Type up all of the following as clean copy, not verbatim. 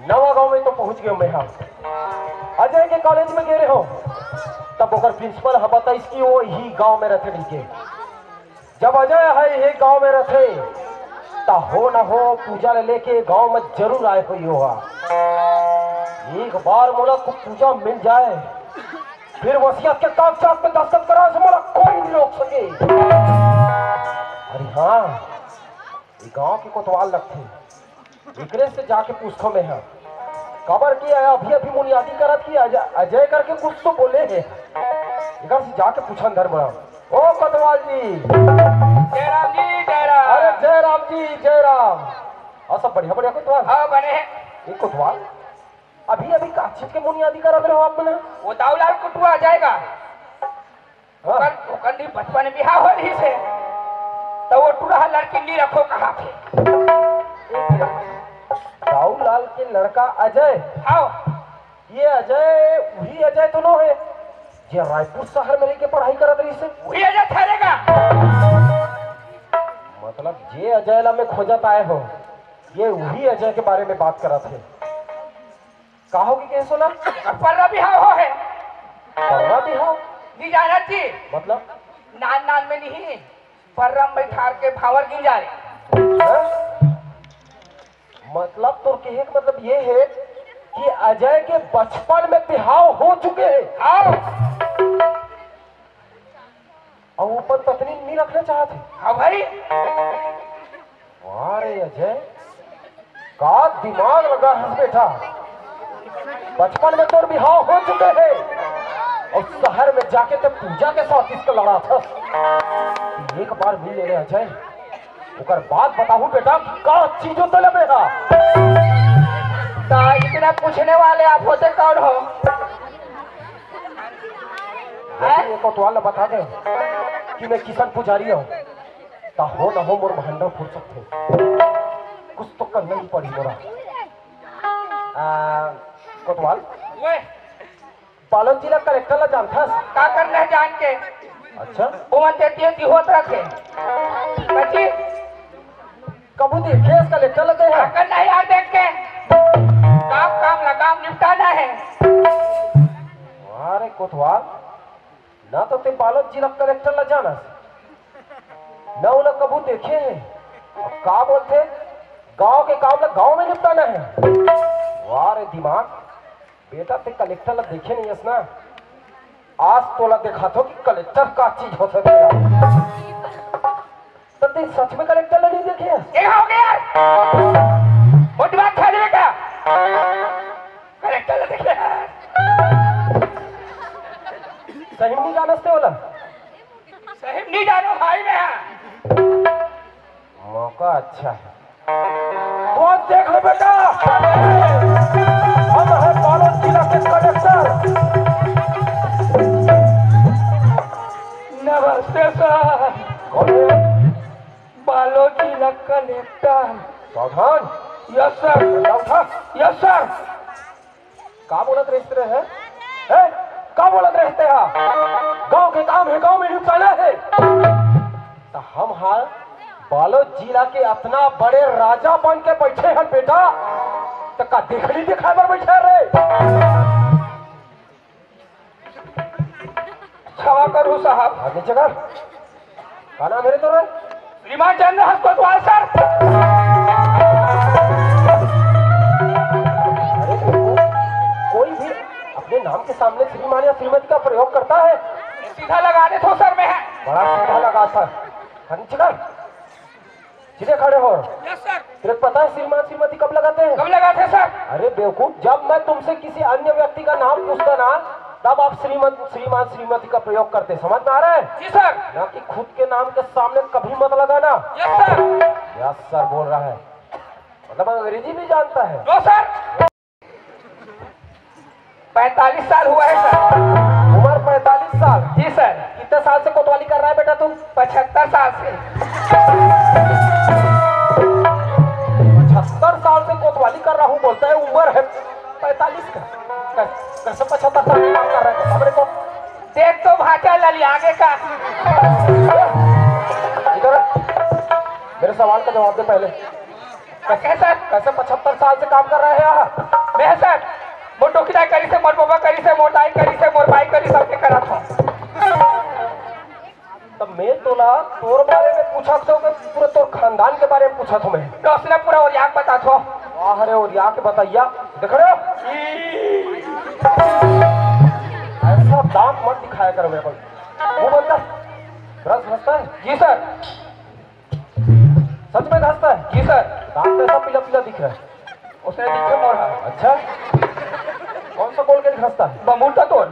नवा गांव में तो पहुंच गए मैं। अजय के कॉलेज में गए हो तब ओकर प्रिंसिपल बता इसकी वो ही गांव में रहते नहीं के। जब अजय है ये गांव में रहते ता हो न हो पूजा लेके गांव में जरूर आए हुई होगा। एक बार मोला को पूजा मिल जाए फिर वसीयत के कागजात पे दस्तखत करा से मोला कोई नहीं रोक सके। अरे हाँ ये गांव के कोतवाल लगते एकरे से जाके पूछो में है खबर की अभी अभी बुनियादी करत की अजय करके कुछ तो बोले है इधर से जाके पूछन धर्म ओ कोतवाल जी। जयराम जी जयराम। अरे जयराम जी जयराम। हाँ सब बढ़िया बढ़िया कोतवाल। हाँ बने हैं। एक कोतवाल अभी अभी काचित के बुनियादी करत रहे हो आप बने वो दाऊलाल कुटुआ आ जाएगा। ओकर बचपन में बिहार हो रही से तो वो टूरा लड़की नहीं रखो कहा थे। दाऊलाल के लड़का अजय। हाँ ये अजय वही अजय तो नो है ये रायपुर शहर में रह के पढ़ाई करत रही से वही अजय ठहरेगा। मतलब ये अजय ला में खोजत आए हो ये वही अजय के बारे में बात करत है। कहो कि कैसे सुना पर्रा बिहाव हो है। पर्रा बिहाव नहीं जाना जी मतलब नान नान में नहीं पर्रम में ठार के भावर गिन जा रहे। मतलब तो कहे का मतलब ये है कि अजय के बचपन में बिहाव हो चुके हैं। हाँ और ऊपर पत्नी नहीं रखना चाहते। हाँ भाई अरे अजय का दिमाग लगा है बेटा बचपन में तो बिहाव हो चुके हैं और शहर में जाके तो पूजा के साथ इसका लड़ा था। एक बार मिल ले अजय उकर बात बताऊ बेटा का चीजों तो लबेगा। इतना पूछने वाले आप होते कौन हो? ये कोतवाल बता दे कि मैं किसान पुजारी हूँ ता हो न हो मोर महंडा फुर्सत थे कुछ तो करना ही पड़ी मोरा। कोतवाल बालन जिला कलेक्टर ला जानता का करना है जान के। अच्छा वो देती होत रखे बच्ची कबू देखे कलेक्टर लगे हैं करना है यार देख के काम काम लगाम निपटाना है। अरे कोतवाल ना तो ते बालन जिला कलेक्टर ला जाना ना उन्हें कबू देखे हैं अब का बोलते गांव के काम ला गांव में निपटाना है। वाह रे दिमाग बेटा ते कलेक्टर ला देखे नहीं है ना आज तोला देखा तो कि कलेक्टर का चीज हो सकता है। तो तुम सच में कलेक्टर नहीं देखे हैं? ये हो गया मोटी बात खा देवे क्या कलेक्टर देखे सही नहीं जानते होला? सही नहीं जानो भाई मैं मौका अच्छा है तो आज देख लो बेटा, हम है बालोद जिला के कलेक्टर। नमस्ते सर। कौन है? बालोद जिला कलेक्टर। सावधान। Yes sir. उठा। Yes sir. का बोलत रहते हैं? का बोलत रहते हैं? गांव के काम है, गांव में निपटाना है। तो हम हाँ बालोद जिला के अपना बड़े राजा बन के बैठे हैं बेटा, तो का देखली दिखाए पर बैठे रे? क्षमा करो साहब। आगे जगह का नाम है तो रे? श्रीमान चंद्रहास कोतवाल सर। अरे कोई भी अपने नाम के सामने श्रीमान या श्रीमती का प्रयोग करता है? सीधा लगा दे तो सर में है। बड़ा सीधा लगा सर। सीधे खड़े हो। Yes sir. तेरे पता है श्रीमान श्रीमती कब लगाते हैं? कब लगाते सर? अरे बेवकूफ, जब मैं तुमसे किसी अन्य व्यक्ति का नाम पूछता ना, तब आप श्रीमान श्रीमती का प्रयोग करते। समझ में आ रहा है? जी सर। ना कि खुद के नाम के सामने कभी मत लगाना। Yes sir. यस सर बोल रहा है, मतलब अंग्रेजी भी जानता है। No sir. 45 साल हुआ है सर। उम्र 45 साल? जी सर। कितने साल से कोतवाली कर रहा है बेटा तुम? 75 साल से। 75 साल से कोतवाली कर रहा हूँ बोलता है, उम्र है 45 का। कैसे 75 साल से काम कर रहा है मेरे को? देख तो भाचा लली आगे का। इधर मेरे सवाल का जवाब दे पहले। कैसे 75 साल से काम कर रहा है यहाँ? मैं सर मोर टोकीदार करी से, मोर बोबा करी से, मोर दाई करी से, मोर भाई करी सबके करा था। तब मैं तोला तोर बारे में पूछा तो पूरे तोर खानदान के बारे में पूछा था मैं। तो उसने पूरा और याद बता थो। अरे और यहाँ के बताइया देख रहे हो? ऐसा दांत मत दिखाया करो मेरे को। वो बोलता रस घसता है? जी सर। सच में घसता है? जी सर। दांत ऐसा पीला पीला दिख रहा है। उसने दिखे मोर। अच्छा कौन सा कोलगेट घसता है? बमूटा तोड़।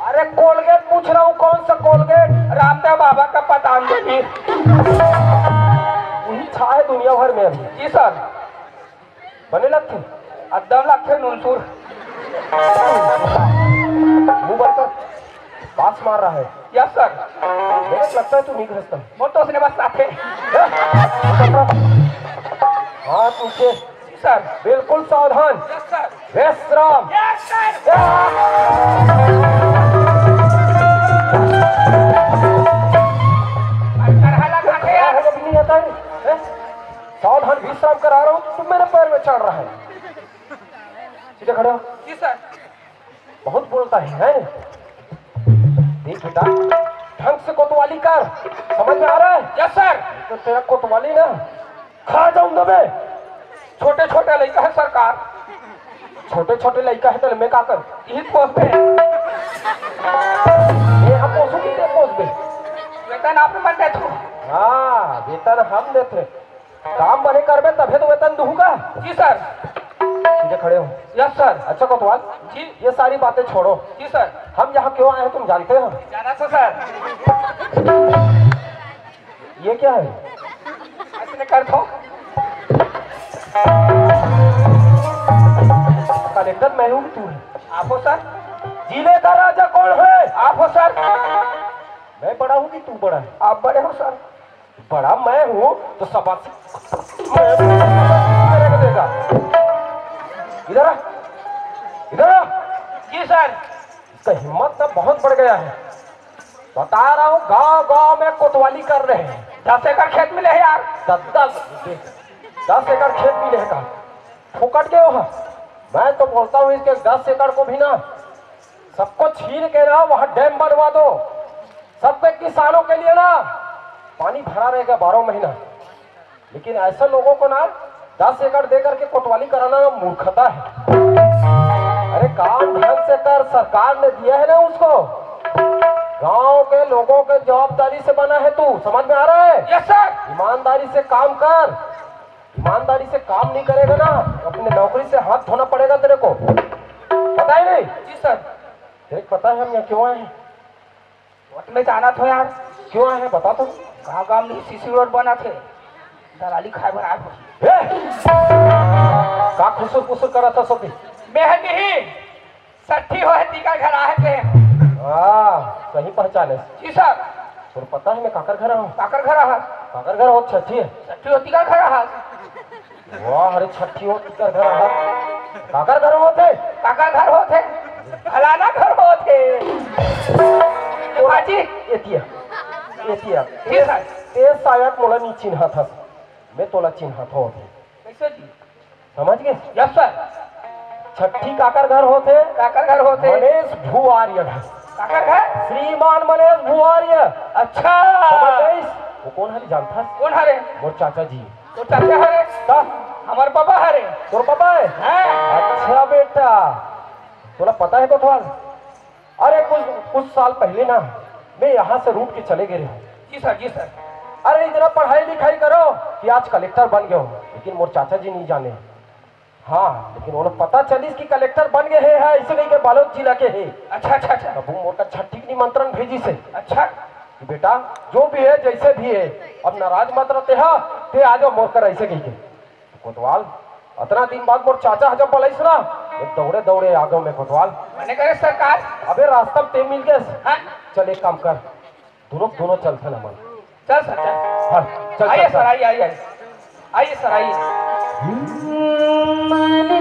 अरे कोलगेट पूछ रहा हूँ, कौन सा कोलगेट? रामदेव बाबा का पतंजलि। वही छा है दुनिया भर में अभी। जी सर। बने लगते अद्दम लगते नूनसूर। मुंह बनकर बास मार रहा है। Yes sir. मेरे को लगता है तू नहीं घसता। वो तो उसने बस साथे। हाँ तुझे सर बिल्कुल सावधान। Yes sir. विश्राम। Yes sir. नहीं आता है? सावधान विश्राम करा रहा हूँ, तुम मेरे पैर में चढ़ रहा है। सीधे खड़े हो। जी सर। बहुत बोलता है? देख बेटा ढंग से कोतवाली कर, समझ में आ रहा है? Yes sir. तो तेरा कोतवाली ना खा जाऊंगा मैं। छोटे छोटे लड़का है सरकार। छोटे छोटे लड़का है तो मैं का कर? यही पोस्ट पे ये हम पोसू की पोस्ट में वेतन आप मन दे थो। हाँ वेतन हम देते, काम बने करबे तभी तो वेतन दूंगा। जी सर। सीधे खड़े हो। Yes sir. अच्छा कोतवाल जी। ये सारी बातें छोड़ो। जी सर। हम यहाँ क्यों आए हैं तुम जानते हो? जाना तो सर। ये क्या है? ऐसे कर थो। कलेक्टर मैं हूँ, तू है? आप हो सर। जिले का राजा कौन है? आप हो सर। मैं बड़ा हूँ कि तू बड़ा है? आप बड़े हो सर। बड़ा मैं हूँ तो सब मेरे को देगा। इधर आ, इधर आ। जी सर। इसका हिम्मत तो बहुत बढ़ गया है। बता रहा हूँ गांव गांव में कोतवाली कर रहे हैं। 10 एकड़ खेत मिले है यार। 10 एकड़ खेत मिले का फुकट के वहाँ। मैं तो बोलता हूँ इसके 10 एकड़ को भी ना सबको छीन के ना वहाँ डैम बनवा दो। सबके किसानों के लिए ना पानी भरा रहेगा 12 महीना। लेकिन ऐसे लोगों को ना 10 एकड़ दे करके कोतवाली कराना ना मूर्खता है। अरे काम ढंग से कर, सरकार ने दिया है ना उसको। गांव के लोगों के जवाबदारी से बना है तू, समझ में आ रहा है? Yes sir. ईमानदारी से काम कर। ईमानदारी से काम नहीं करेगा ना, अपने नौकरी से हाथ धोना पड़ेगा तेरे को, पता ही नहीं? जी सर। तेरे को पता है हम यहाँ क्यों आए हैं? वोट में जाना था यार। क्यों आए हैं बता तो। गाँव गाँव में सीसी रोड बना थे, दलाली खाए बना का खुसुर पुसुर करा था सोती। मैं नहीं सट्ठी हो है टीका घर आए थे। सही पहचाने। जी सर। तुम पता है मैं काकर घर हूँ? काकर घर रहा। काकर घर हो छठी है। सट्ठी होती का घर रहा। वाह अरे छठी हो काकर घर रहा। काकर घर होते। काकर घर होते। फलाना घर होते। हाजी एतिया एतिया जी सर। ते शायद मोला नहीं चिन्हा था, मैं तोला चिन्हा था होते। कैसे जी? समझ गए? Yes sir. छठी काकर घर होते। काकर घर होते। मनेश भुआर्य घर। काकर घर श्रीमान मनेश भुआर्य। अच्छा समझ गए? वो कौन हरी जानता? कौन हरे? मोर चाचा जी। तो चाचा हरे का हमार पापा हरे। तोर पापा है? हाँ। अच्छा बेटा तोला पता है कोतवाल, अरे कुछ साल पहले ना मैं यहाँ से रूट के चले गए हूँ। जी सर। जी सर। अरे इतना पढ़ाई लिखाई करो कि आज कलेक्टर बन गए हो, लेकिन मोर चाचा जी नहीं जाने। हाँ लेकिन उन्हें पता चली कि कलेक्टर बन गए है ऐसे नहीं के बालोद जिला के है। अच्छा अच्छा अच्छा। तब वो मोटा छठी की निमंत्रण भेजी से। अच्छा कि बेटा जो भी है जैसे भी है अब नाराज मत रहते हा ते आ जाओ मोर कर ऐसे कही के। कोतवाल इतना दिन बाद मोर चाचा जब बोलाई सुना दौड़े दौड़े आ गए मैं कोतवाल। मैंने करे सरकार। अबे रास्ता में ते मिल गए। हाँ? चल एक काम कर, दोनों चलते ना मन। चल सर चल। हाँ चल आइए चल, सर आइए आइए आइए सर आइए। मैंने